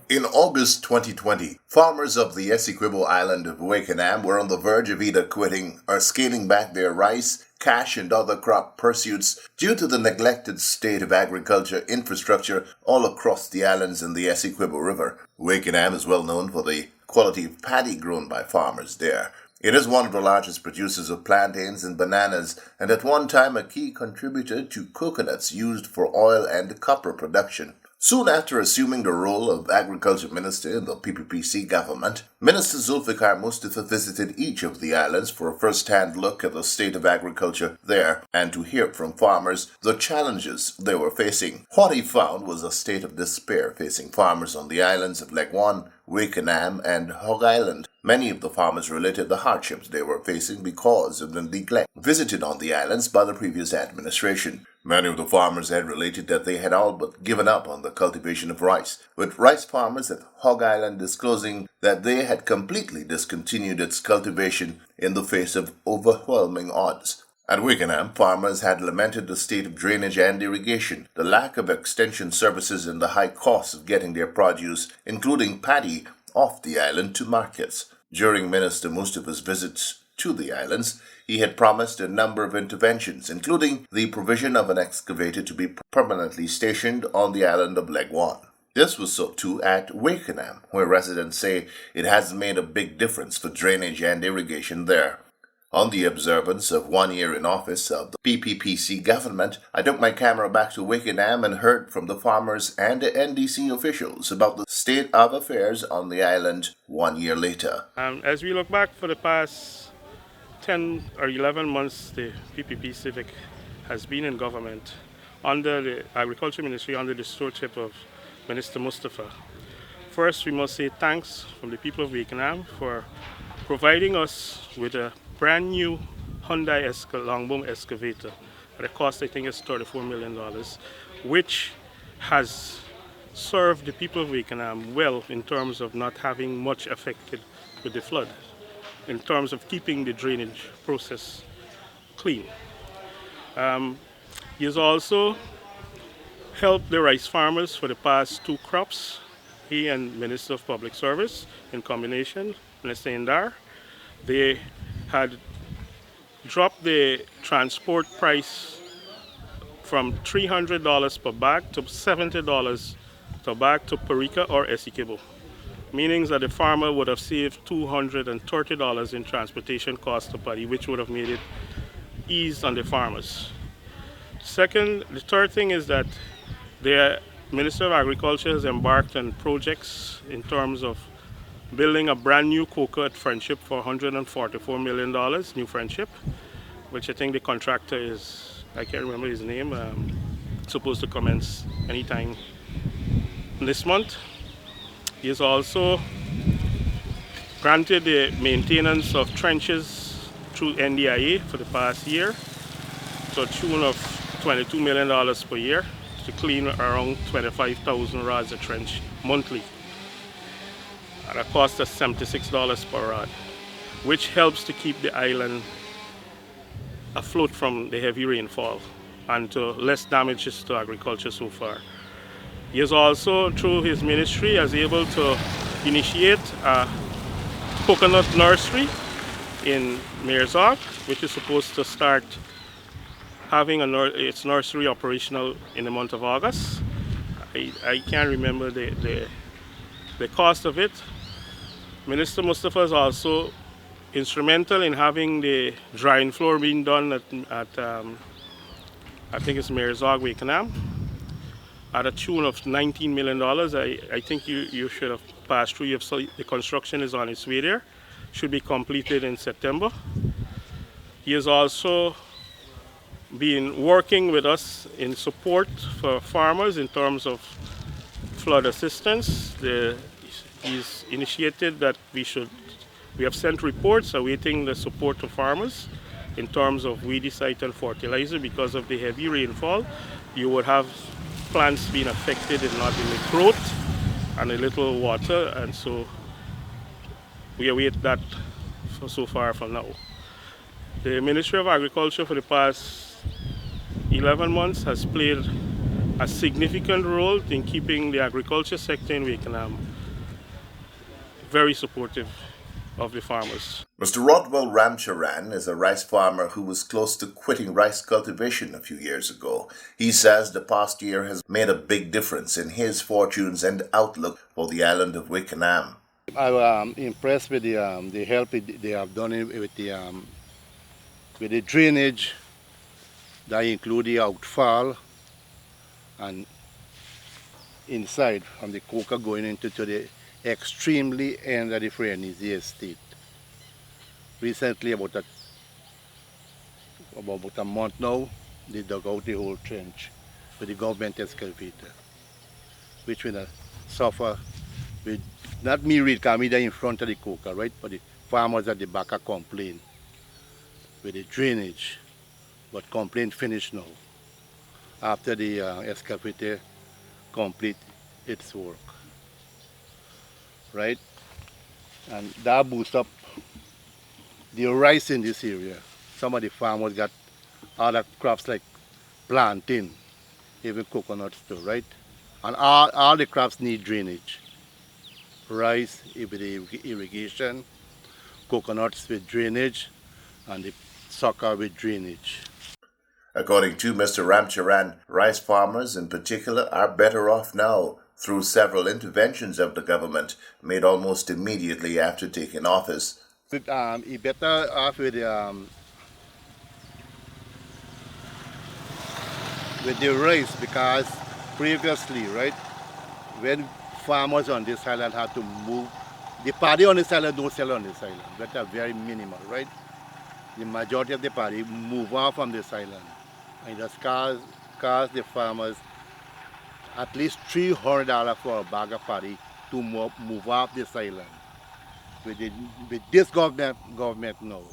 In August 2020, farmers of the Essequibo island of Wakenaam were on the verge of either quitting or scaling back their rice, cash, and other crop pursuits due to the neglected state of agriculture infrastructure all across the islands in the Essequibo River. Wakenaam is well known for the quality of paddy grown by farmers there. It is one of the largest producers of plantains and bananas, and at one time a key contributor to coconuts used for oil and copper production. Soon after assuming the role of Agriculture Minister in the PPPc government, Minister Zulfikar Mustafa visited each of the islands for a first-hand look at the state of agriculture there and to hear from farmers the challenges they were facing. What he found was a state of despair facing farmers on the islands of Leg 1, Wakenaam, and Hog Island. Many of the farmers related the hardships they were facing because of the neglect visited on the islands by the previous administration. Many of the farmers had related that they had all but given up on the cultivation of rice, with rice farmers at Hog Island disclosing that they had completely discontinued its cultivation in the face of overwhelming odds. At Wakenaam, farmers had lamented the state of drainage and irrigation, the lack of extension services, and the high cost of getting their produce, including paddy, off the island to markets. During Minister Mustafa's visits to the islands, he had promised a number of interventions, including the provision of an excavator to be permanently stationed on the island of Leg 1. This was so too at Wakenaam, where residents say it has made a big difference for drainage and irrigation there. On the observance of 1 year in office of the PPPc government, I took my camera back to Wakenaam and heard from the farmers and the NDC officials about the state of affairs on the island 1 year later. As we look back for the past 10 or 11 months, the PPP Civic has been in government under the Agriculture Ministry, under the stewardship of Minister Mustafa. First, we must say thanks from the people of Wakenaam for providing us with a brand new Hyundai Longboom excavator at a cost I think is $34 million, which has served the people of Wakenaam well in terms of not having much affected with the flood, in terms of keeping the drainage process clean. He has also helped the rice farmers for the past 2 crops. He and Minister of Public Service in combination, Minister Indar, they had dropped the transport price from $300 per bag to $70 per bag to Parika or Essequibo, meaning that the farmer would have saved $230 in transportation costs to paddy, which would have made it ease on the farmers. Second, the third thing is that the Minister of Agriculture has embarked on projects in terms of building a brand new cocoa at Friendship for $144 million, New Friendship, which I think the contractor is, I can't remember his name, supposed to commence anytime this month. He has also granted the maintenance of trenches through NDIA for the past year to a tune of $22 million per year to clean around 25,000 rods a trench monthly at a cost of $76 per rod, which helps to keep the island afloat from the heavy rainfall and to less damages to agriculture so far. He is also, through his ministry, is able to initiate a coconut nursery in Meersog, which is supposed to start having its nursery operational in the month of August. I can't remember the cost of it. Minister Mustafa is also instrumental in having the drying floor being done at I think it's Meersog, Wakenaam, at a tune of $19 million. I think you should have passed through. The construction is on its way there. Should be completed in September. He has also been working with us in support for farmers in terms of flood assistance. He's initiated that we have sent reports awaiting the support of farmers in terms of weedicide and fertilizer. Because of the heavy rainfall, you would have plants being affected in not in the growth and a little water, and so we await that so far for now. The Ministry of Agriculture for the past 11 months has played a significant role in keeping the agriculture sector in Wakenaam very supportive of the farmers. Mr. Rodwell Ramcharan is a rice farmer who was close to quitting rice cultivation a few years ago. He says the past year has made a big difference in his fortunes and outlook for the island of wakenaam. I was impressed with the help they have done with the drainage that include the outfall and inside from the coca going into to the extremely end of the Frenzy estate. Recently, about a month now, they dug out the whole trench with the government excavator, which will suffer with, not me read, because I'm in front of the coca, right? But the farmers at the back are complaining with the drainage, but complaint finished now after the excavator complete its work, right? And that boosts up the rice in this area. Some of the farmers got other crops like plantain, even coconuts too, right? And all the crops need drainage. Rice with the irrigation, coconuts with drainage, and the sucker with drainage. According to Mr. Ramcharan, rice farmers in particular are better off now through several interventions of the government made almost immediately after taking office. He better off with the rice, because previously, right, when farmers on this island had to move, the party on this island don't sell on this island. That are very minimal, right? The majority of the party move on from this island. And it has cost the farmers at least $300 for a bag of paddy to move off this island. With this government now,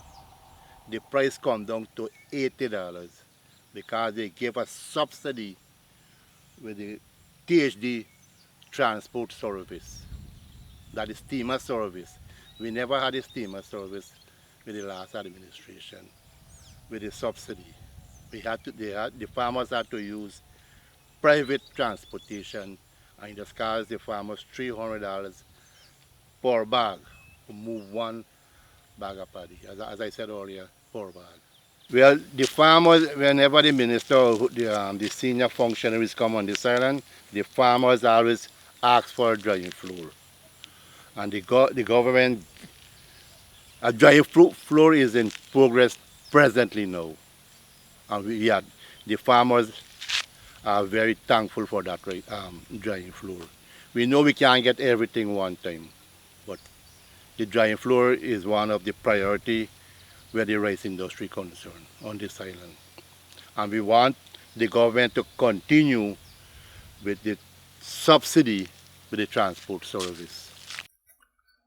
the price come down to $80 because they gave us subsidy with the THD transport service. That is steamer service. We never had a steamer service with the last administration with the subsidy. The farmers had to use private transportation, and it has cost the farmers $300 per bag to move one bag of paddy, as I said earlier, per bag. Well, the farmers, whenever the minister or the senior functionaries come on this island, the farmers always ask for a drying floor. And the government, a drying floor is in progress presently now. And the farmers are very thankful for that drying floor. We know we can't get everything one time, but the drying floor is one of the priority where the rice industry is concerned on this island. And we want the government to continue with the subsidy with the transport service.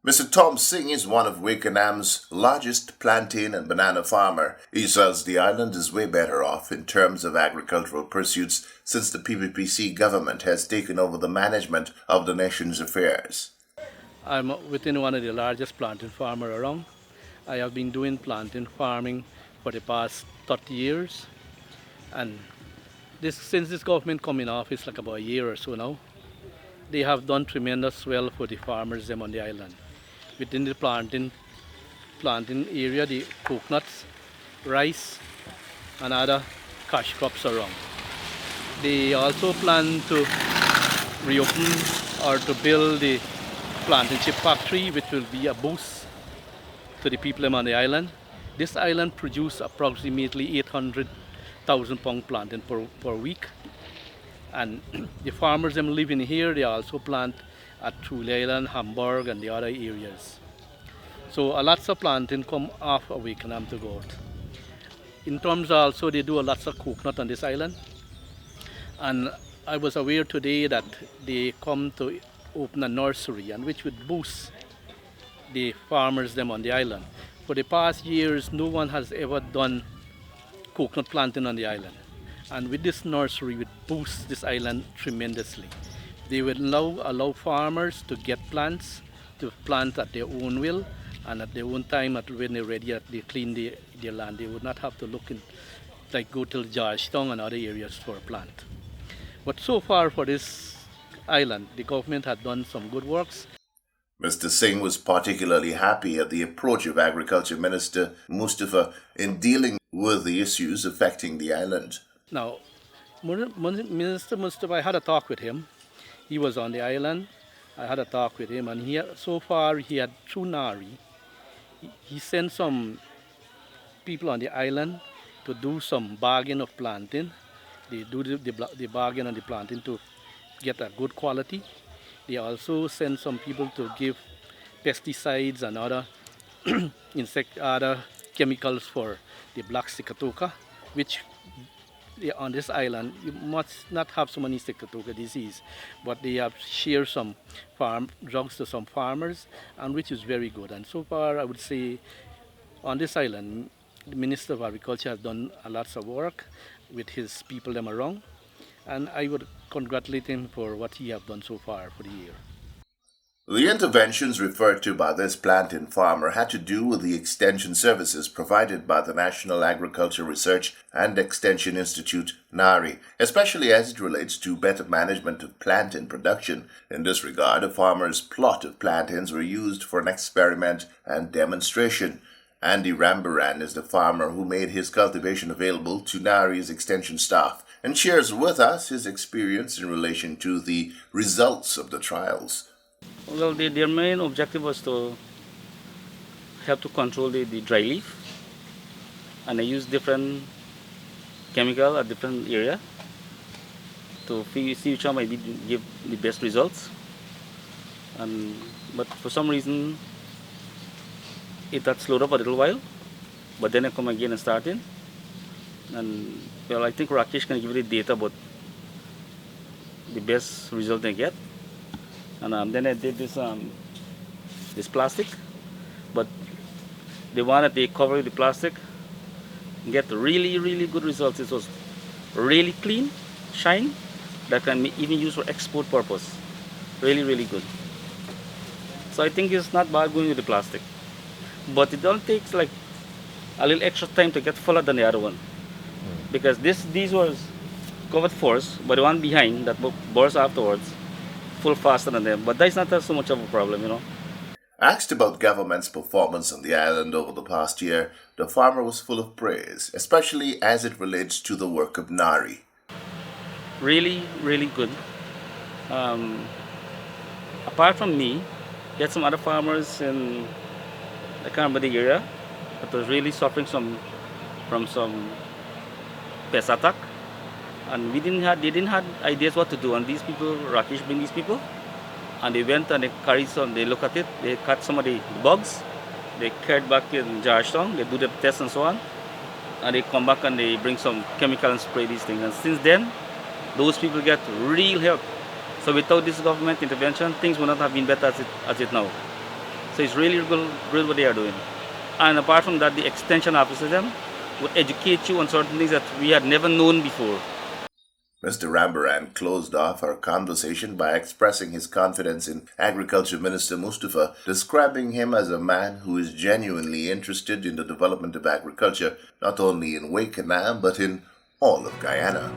Mr. Tom Singh is one of Wakenaam's largest plantain and banana farmer. He says the island is way better off in terms of agricultural pursuits since the PPPc government has taken over the management of the nation's affairs. I'm within one of the largest plantain farmers around. I have been doing plantain farming for the past 30 years. And since this government come in office like about a year or so now, they have done tremendous well for the farmers them on the island. Within the plantain area, the coconuts, rice, and other cash crops around. They also plan to reopen or to build the plantain chip factory, which will be a boost to the people on the island. This island produces approximately 800,000 pound plantain per week. And the farmers them living here, they also plant at Thule Island, Hamburg, and the other areas. So a lots of plantain come off of Wakenaam to go out. In terms also, they do a lots of coconut on this island. And I was aware today that they come to open a nursery, and which would boost the farmers them on the island. For the past years, no one has ever done coconut planting on the island. And with this nursery, it boosts this island tremendously. They will now allow farmers to get plants, to plant at their own will, and at their own time, when they're ready, they clean their land. They would not have to look in, like go to Georgetown and other areas for a plant. But so far for this island, the government had done some good works. Mr. Singh was particularly happy at the approach of Agriculture Minister Mustafa in dealing with the issues affecting the island. Now, Minister Mustafa, I had a talk with him. He was on the island. I had a talk with him, and so far he had through Nari. He sent some people on the island to do some bargain of plantain. They do the bargain on the plantain to get a good quality. They also send some people to give pesticides and other other chemicals for the black cickatoka, which on this island you must not have so many cickatoka disease, but they have shared some farm drugs to some farmers, and which is very good. And so far, I would say on this island, the Minister of Agriculture has done a lots of work with his people them around, and I would congratulate him for what he have done so far for the year. The interventions referred to by this plantain farmer had to do with the extension services provided by the National Agriculture Research and Extension Institute, NARI, especially as it relates to better management of plantain production. In this regard, a farmer's plot of plantains were used for an experiment and demonstration. Andy Rambaran is the farmer who made his cultivation available to NARI's extension staff and shares with us his experience in relation to the results of the trials. Well, their main objective was to help to control the dry leaf, and they use different chemical at different area to see which one might give the best results. But for some reason, it had slowed up a little while, but then I come again and starting. And well, I think Rakesh can give you the data about the best result they get. And then I did this plastic, but the one that they cover the plastic get really good results. It was really clean, shine, that can be even used for export purpose. Really good. So I think it's not bad going with the plastic, but it all takes like a little extra time to get fuller than the other one, because these was covered first, but the one behind that burst afterwards full faster than them, but that's not so much of a problem, Asked about government's performance on the island over the past year, the farmer was full of praise, especially as it relates to the work of NARI. Really good. Apart from me, you had some other farmers in the Canberra area that was really suffering from some pest attack. And they didn't have ideas what to do. And these people, Rakesh bring these people, and they went and they carried some, they look at it, they cut some of the bugs, they carried back in Georgetown, they do the tests and so on, and they come back and they bring some chemical and spray these things. And since then, those people get real help. So without this government intervention, things would not have been better as it now. So it's really good what they are doing. And apart from that, the extension officers them would educate you on certain things that we had never known before. Mr. Rambaran closed off our conversation by expressing his confidence in Agriculture Minister Mustafa, describing him as a man who is genuinely interested in the development of agriculture, not only in wakenaam but in all of Guyana.